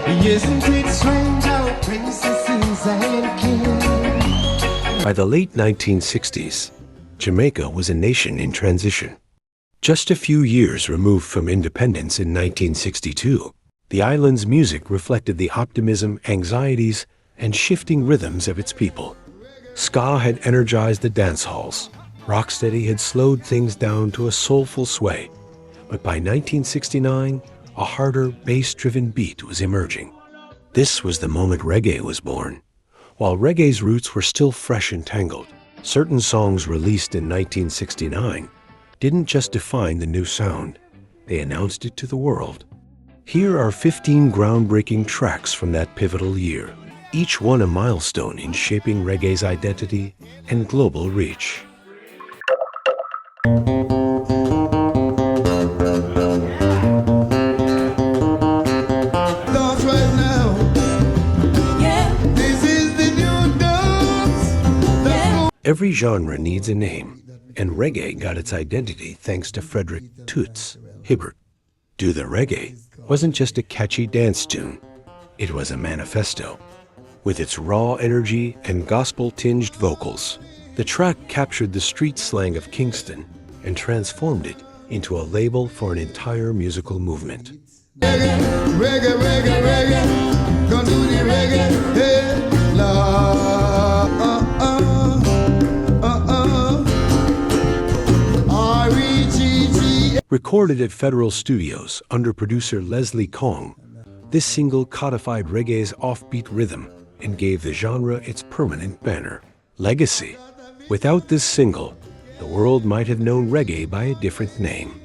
Isn't it strange how princesses and kings? By the late 1960s, Jamaica was a nation in transition. Just a few years removed from independence in 1962, the island's music reflected the optimism, anxieties, and shifting rhythms of its people. Ska had energized the dance halls. Rocksteady had slowed things down to a soulful sway. But by 1969, a harder, bass-driven beat was emerging. This was the moment reggae was born. While reggae's roots were still fresh and tangled, certain songs released in 1969 didn't just define the new sound, they announced it to the world. Here are 15 groundbreaking tracks from that pivotal year, each one a milestone in shaping reggae's identity and global reach. Every genre needs a name, and reggae got its identity thanks to Frederick Toots Hibbert. Do the Reggae wasn't just a catchy dance tune, it was a manifesto. With its raw energy and gospel-tinged vocals, the track captured the street slang of Kingston and transformed it into a label for an entire musical movement. Reggae, reggae, reggae, reggae, gonna do the reggae, hey, la, Recorded at Federal Studios under producer Leslie Kong, this single codified reggae's offbeat rhythm and gave the genre its permanent banner, legacy. Without this single, the world might have known reggae by a different name.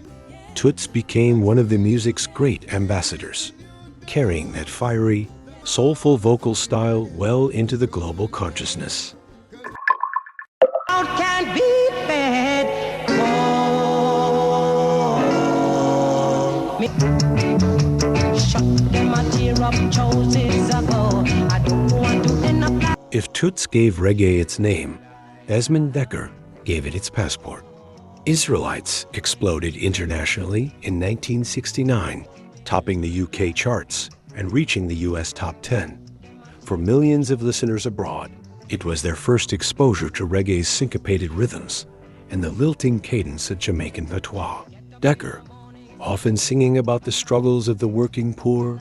Toots became one of the music's great ambassadors, carrying that fiery, soulful vocal style well into the global consciousness. Can't be fed. If Toots gave reggae its name, Desmond Dekker gave it its passport. Israelites exploded internationally in 1969, topping the UK charts and reaching the US top 10. For millions of listeners abroad, it was their first exposure to reggae's syncopated rhythms and the lilting cadence of Jamaican patois. Dekker, often singing about the struggles of the working poor,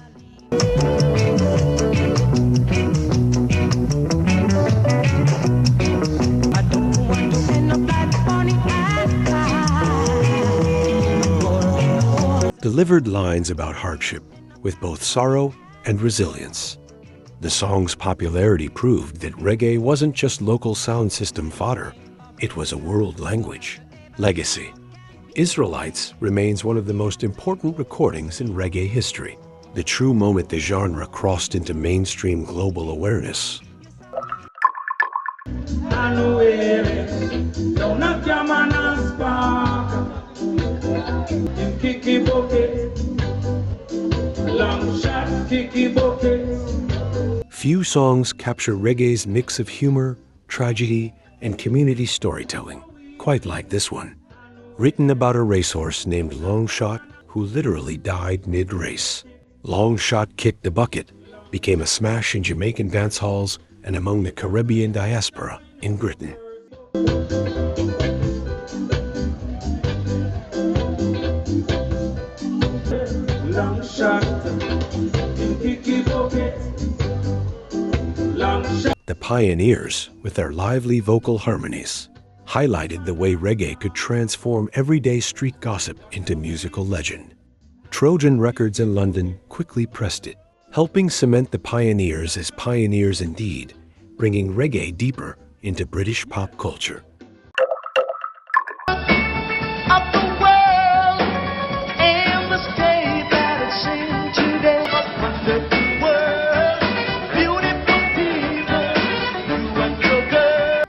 delivered lines about hardship with both sorrow and resilience. The song's popularity proved that reggae wasn't just local sound system fodder, it was a world language. Legacy. Israelites remains one of the most important recordings in reggae history, the true moment the genre crossed into mainstream global awareness. Few songs capture reggae's mix of humor, tragedy, and community storytelling, quite like this one. Written about a racehorse named Longshot who literally died mid-race. Longshot Kicked the Bucket became a smash in Jamaican dance halls and among the Caribbean diaspora in Britain. The Pioneers, with their lively vocal harmonies, highlighted the way reggae could transform everyday street gossip into musical legend. Trojan Records in London quickly pressed it, helping cement the Pioneers as pioneers indeed, bringing reggae deeper into British pop culture.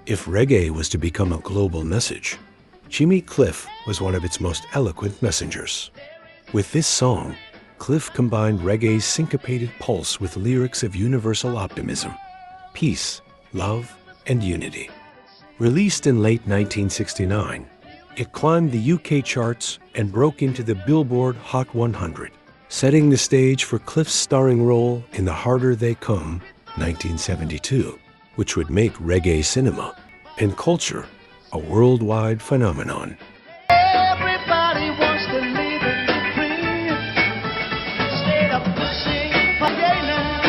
If reggae was to become a global message, Jimmy Cliff was one of its most eloquent messengers. With this song, Cliff combined reggae's syncopated pulse with lyrics of universal optimism, peace, love, and unity. Released in late 1969, it climbed the UK charts and broke into the Billboard Hot 100, setting the stage for Cliff's starring role in The Harder They Come, 1972, which would make reggae cinema and culture a worldwide phenomenon. Everybody wants to live and be free. Instead of pushing for gay now.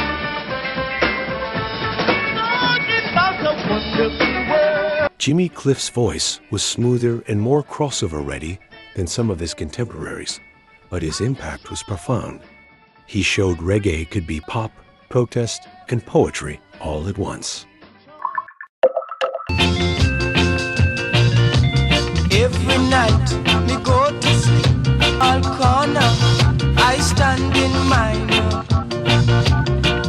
Talking about the wonderful world. Jimmy Cliff's voice was smoother and more crossover ready than some of his contemporaries, but his impact was profound. He showed reggae could be pop, protest, and poetry all at once. Every night me go to sleep, all corner I stand in mine.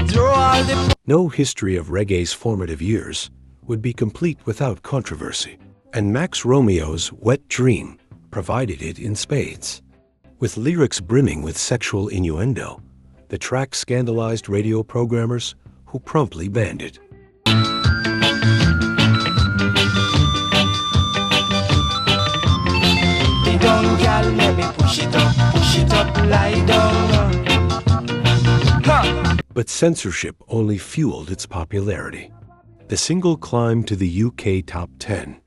Through all the No history of reggae's formative years would be complete without controversy, and Max Romeo's Wet Dream provided it in spades. With lyrics brimming with sexual innuendo, the track scandalized radio programmers who promptly banned it. down, girl, let me push it up, lie down. Ha! But censorship only fueled its popularity. The single climbed to the UK top 10,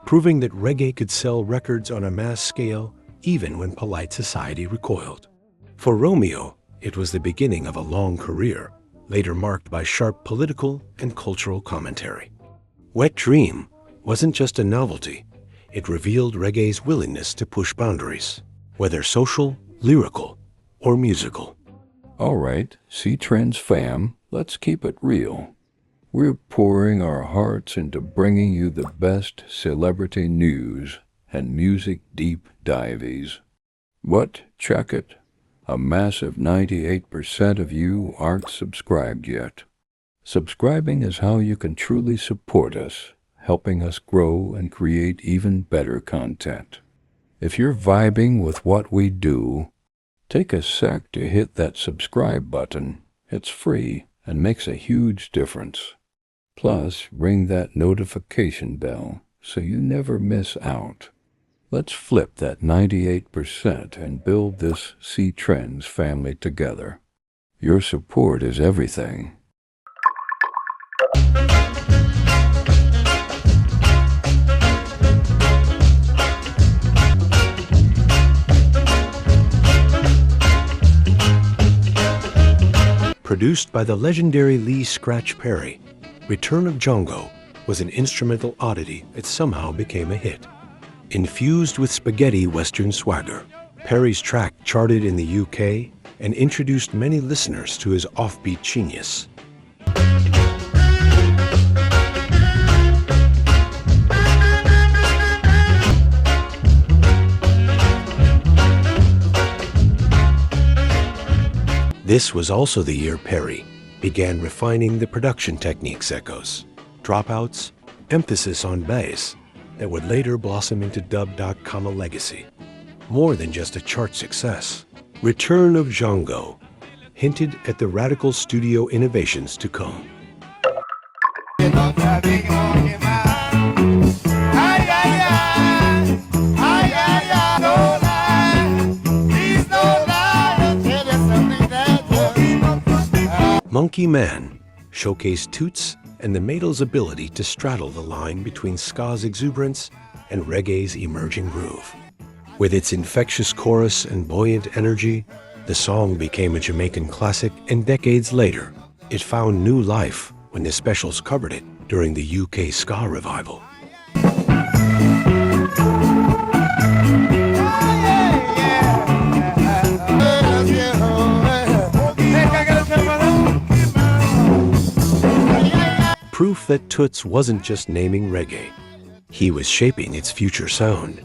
proving that reggae could sell records on a mass scale even when polite society recoiled. For Romeo, it was the beginning of a long career, later marked by sharp political and cultural commentary. Wet Dream wasn't just a novelty, it revealed reggae's willingness to push boundaries, whether social, lyrical, or musical. All right, C-Trends fam, let's keep it real. We're pouring our hearts into bringing you the best celebrity news and music deep dives. But check it, a massive 98% of you aren't subscribed yet. Subscribing is how you can truly support us, helping us grow and create even better content. If you're vibing with what we do, take a sec to hit that subscribe button. It's free and makes a huge difference. Plus, ring that notification bell so you never miss out. Let's flip that 98% and build this C-Trends family together. Your support is everything. Produced by the legendary Lee Scratch Perry, Return of Django was an instrumental oddity that somehow became a hit. Infused with spaghetti western swagger, Perry's track charted in the UK and introduced many listeners to his offbeat genius. This was also the year Perry began refining the production techniques echoes, dropouts, emphasis on bass that would later blossom into dub.com a legacy. More than just a chart success, Return of Django hinted at the radical studio innovations to come. Monkey Man showcased Toots and the Maytals' ability to straddle the line between ska's exuberance and reggae's emerging groove. With its infectious chorus and buoyant energy, the song became a Jamaican classic, and decades later, it found new life when the Specials covered it during the UK ska revival. Proof that Toots wasn't just naming reggae, he was shaping its future sound.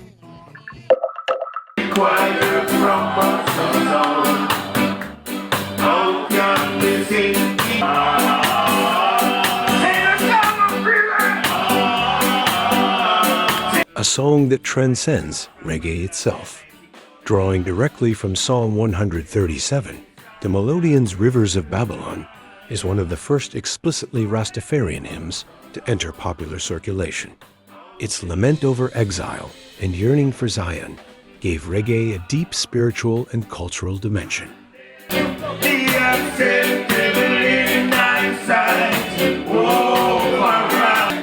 A song that transcends reggae itself. Drawing directly from Psalm 137, the Melodians' Rivers of Babylon is one of the first explicitly Rastafarian hymns to enter popular circulation. Its lament over exile and yearning for Zion gave reggae a deep spiritual and cultural dimension. Be acceptable in thy sight, oh, alright.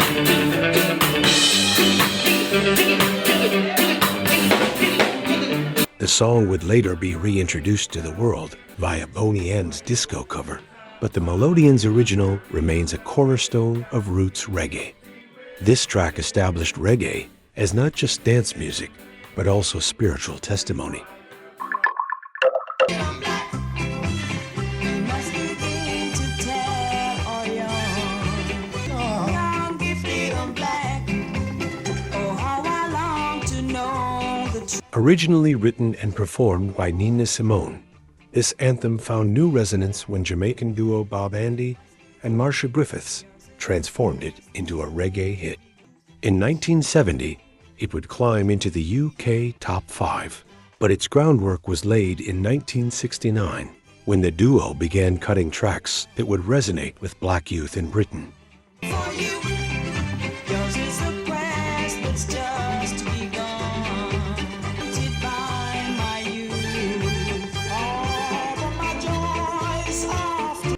The song would later be reintroduced to the world via Boney M's disco cover, but the Melodians' original remains a cornerstone of roots reggae. This track established reggae as not just dance music, but also spiritual testimony. Originally written and performed by Nina Simone, this anthem found new resonance when Jamaican duo Bob Andy and Marcia Griffiths transformed it into a reggae hit. In 1970, it would climb into the UK top 5, but its groundwork was laid in 1969 when the duo began cutting tracks that would resonate with black youth in Britain.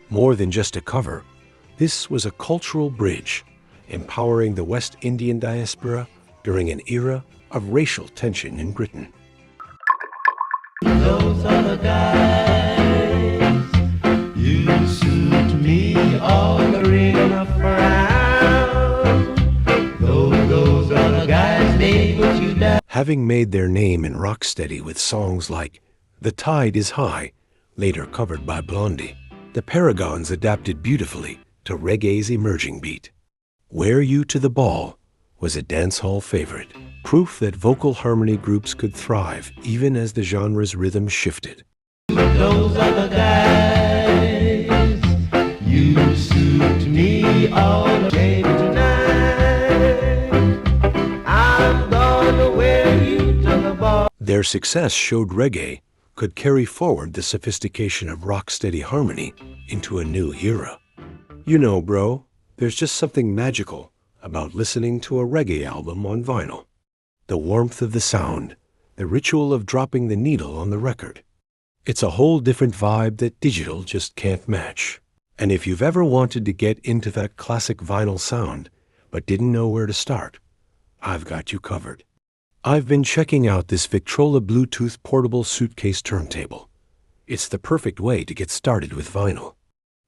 More than just a cover, this was a cultural bridge, empowering the West Indian diaspora during an era of racial tension in Britain. Those are the guys you suit me all the ring of frown. Those are the guys they put you down. Having made their name in rocksteady with songs like The Tide is High, later covered by Blondie, the Paragons adapted beautifully to reggae's emerging beat. Wear You to the Ball was a dancehall favorite, proof that vocal harmony groups could thrive even as the genre's rhythm shifted. Those are the guys you suit me all the day tonight. I'm gonna wear you to the ball. Their success showed reggae could carry forward the sophistication of rocksteady harmony into a new era. You know, bro, there's just something magical about listening to a reggae album on vinyl. The warmth of the sound, the ritual of dropping the needle on the record. It's a whole different vibe that digital just can't match. And if you've ever wanted to get into that classic vinyl sound, but didn't know where to start, I've got you covered. I've been checking out this Victrola Bluetooth portable suitcase turntable. It's the perfect way to get started with vinyl.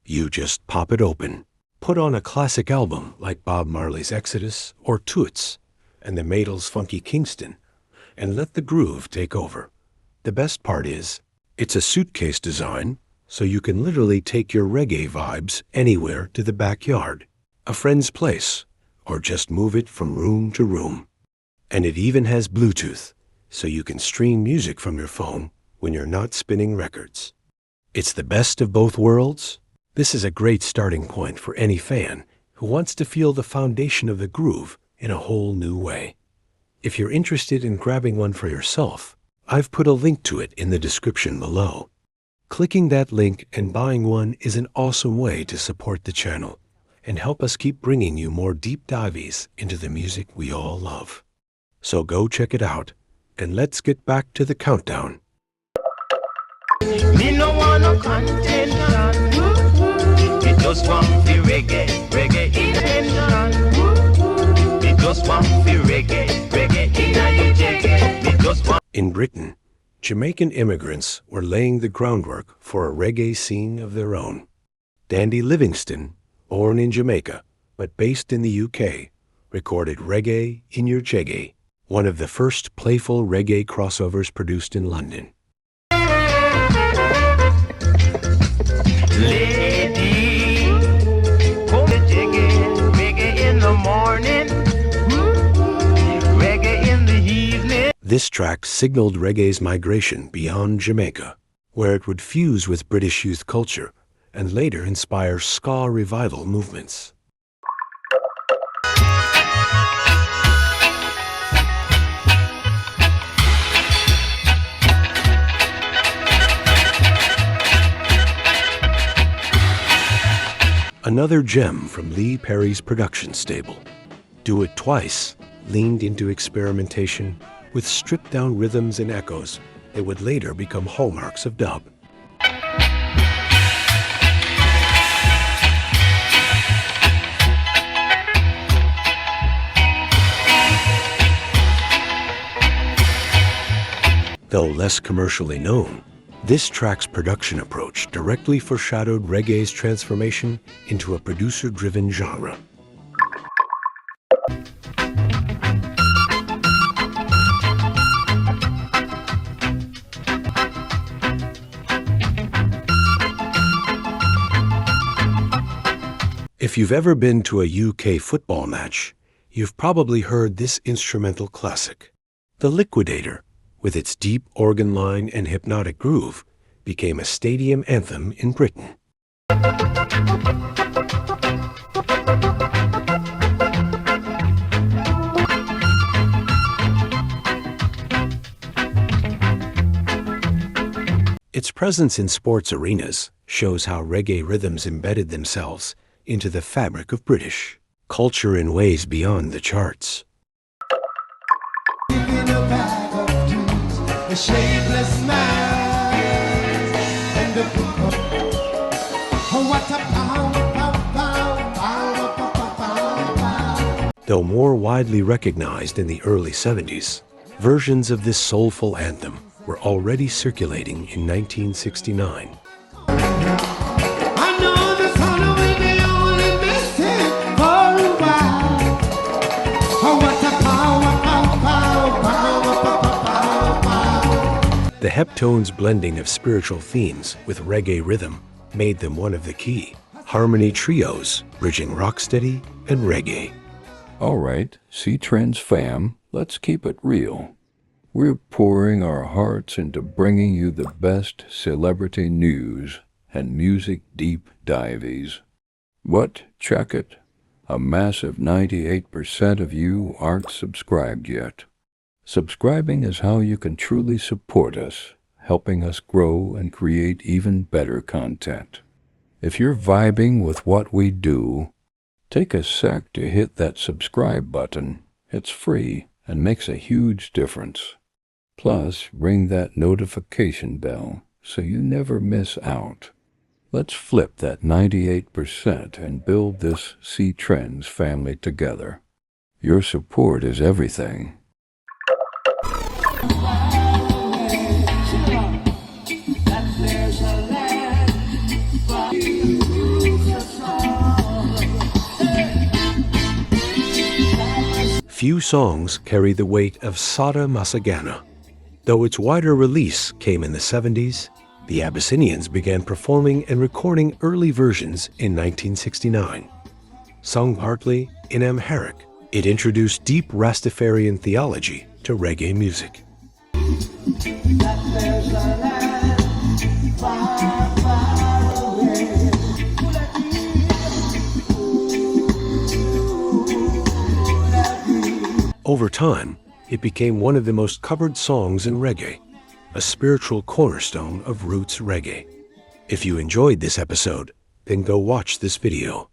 You just pop it open, put on a classic album like Bob Marley's Exodus or Toots and the Maytals' funky Kingston, and let the groove take over. The best part is, it's a suitcase design, so you can literally take your reggae vibes anywhere to the backyard, a friend's place, or just move it from room to room. And it even has Bluetooth, so you can stream music from your phone when you're not spinning records. It's the best of both worlds. This is a great starting point for any fan who wants to feel the foundation of the groove in a whole new way. If you're interested in grabbing one for yourself, I've put a link to it in the description below. Clicking that link and buying one is an awesome way to support the channel and help us keep bringing you more deep dives into the music we all love. So go check it out, and let's get back to the countdown. Me no want no contention. Me just want the reggae, reggae intention. Me just want the reggae, reggae in jaggy. Me just want. In Britain, Jamaican immigrants were laying the groundwork for a reggae scene of their own. Dandy Livingston, born in Jamaica but based in the UK, recorded Reggay in Your Jaggy, one of the first playful reggae crossovers produced in London. Lady, come to jiggy, reggae in the morning, reggae in the evening. This track signaled reggae's migration beyond Jamaica, where it would fuse with British youth culture and later inspire ska revival movements. Another gem from Lee Perry's production stable. Do It Twice leaned into experimentation with stripped-down rhythms and echoes that would later become hallmarks of dub. Though less commercially known, this track's production approach directly foreshadowed reggae's transformation into a producer-driven genre. If you've ever been to a UK football match, you've probably heard this instrumental classic. The Liquidator, with its deep organ line and hypnotic groove, became a stadium anthem in Britain. Its presence in sports arenas shows how reggae rhythms embedded themselves into the fabric of British culture in ways beyond the charts. The shapeless man and the oh, what a power. Though more widely recognized in the early 70s, versions of this soulful anthem were already circulating in 1969. I know the sun will be only missing for a while. Oh, what a power. The Heptones' blending of spiritual themes with reggae rhythm made them one of the key harmony trios bridging rocksteady and reggae. All right, C-Trends fam, let's keep it real. We're pouring our hearts into bringing you the best celebrity news and music deep dives. What? Check it. A massive 98% of you aren't subscribed yet. Subscribing is how you can truly support us, helping us grow and create even better content. If you're vibing with what we do, take a sec to hit that subscribe button. It's free and makes a huge difference. Plus, ring that notification bell so you never miss out. Let's flip that 98% and build this C-Trends family together. Your support is everything. Few songs carry the weight of Satta Massagana. Though its wider release came in the 70s, the Abyssinians began performing and recording early versions in 1969. Sung partly in Amharic, it introduced deep Rastafarian theology to reggae music. Over time, it became one of the most covered songs in reggae, a spiritual cornerstone of roots reggae. If you enjoyed this episode, then go watch this video.